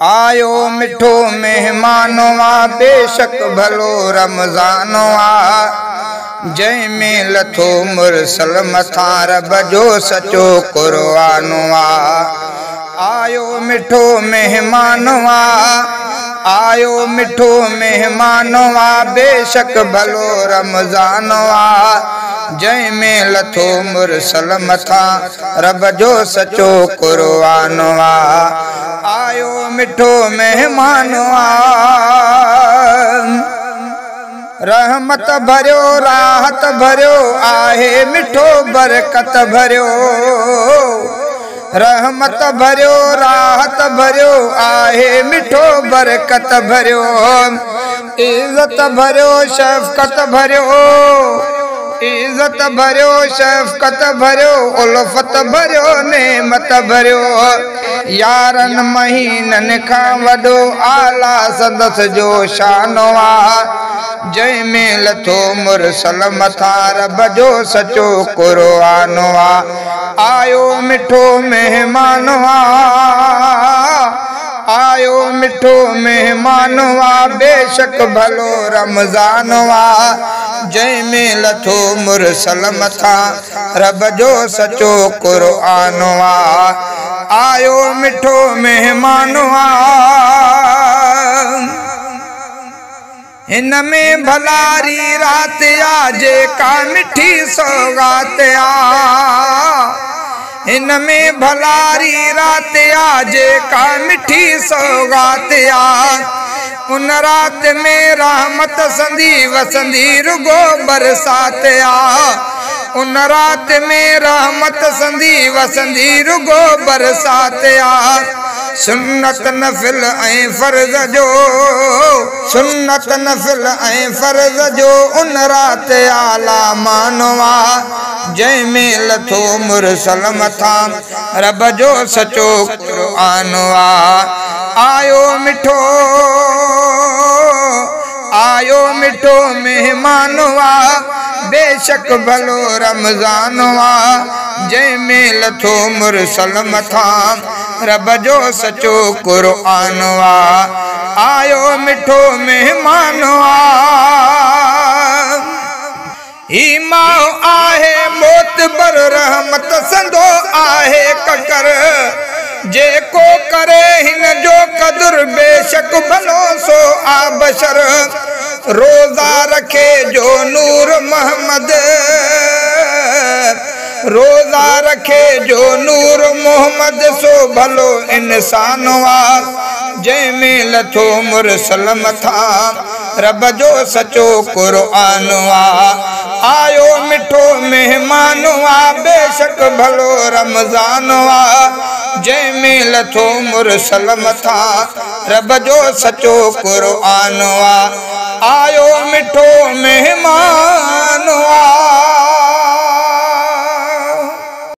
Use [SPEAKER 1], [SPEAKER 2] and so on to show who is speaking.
[SPEAKER 1] आयो मिठो मेहमानो आ बेशक भलो रमज़ानो आ जंहिंमें लथो मुरसल मथां रब जो सचो क़ुरआनो आ। आयो मिठो मेहमानो आयो मिठो मेहमानो आ बेशक भलो रमज़ानो आ जंहिंमें लथो मुरसल मथां रब जो सचो क़ुरआनो आ। आयो मिठो मेहमानो रहमत भरियो राहत भरियो आहे मिठो बरकत भरियो रहमत भरियो राहत भरियो आहे मिठो बरकत भरियो इज्जत भरियो शफ़क़त भरियो इज्जत भरियो शफ़क़त भरियो उल्फत भरियो नेमत भरियो यारन महीनन खां वॾो आला संदस जो शानो आ जंहिंमें लथो मुरसल मथां रब जो सचो क़ुरआनो आ। आयो मिठो मेहमानो आयो मिठो मेहमानो आ बेशक भलो रमज़ानो आ जंहिंमें लथो मुरसल मथां रब जो सचो क़ुरआनो आ। आयो मिठो मेहमानो हिन में भलारी रात आ जेका मिठी सौगात आ हिन में भलारी रात आ जेका मिठी सौगात आ उन रात में रहमत संदी वसंदी रुगो बरसात आ उन रात में रहमत संदी वसंदी रुगो बरसात आ। सुन्नत नफिल ऐं फर्ज जो सुन्नत नफिल ऐं फर्ज जो उन रात आला मानो आ जंहिंमें लथो मुरसल मथां रब जो सचो क़ुरआनो आ। आयो मिठो मेहमानो आ बेशक भलो रमज़ानो आ जंहिंमें लथो मुरसल मथां रब जो सचो क़ुरआनो आ। आयो मिठो मेहमानो ही माओ आहे मोतबर रहमत संदो आहे ककर जेको करे हिन जो कदुर बेशक भलो सो आ बशर रोज़ा रखे जो नूर मोहम्मद रोज़ा रखे जो नूर मोहम्मद सो भलो इंसानो आ जंहिंमें लथो मुरसल मथां रब जो सचो क़ुरआनो आ। आयो मिठो मेहमानो आ बेशक भलो रमज़ानो आ जंहिंमें लथो मुरसल मथां रब जो सचो क़ुरआनो आ। आयो मिठो मेहमान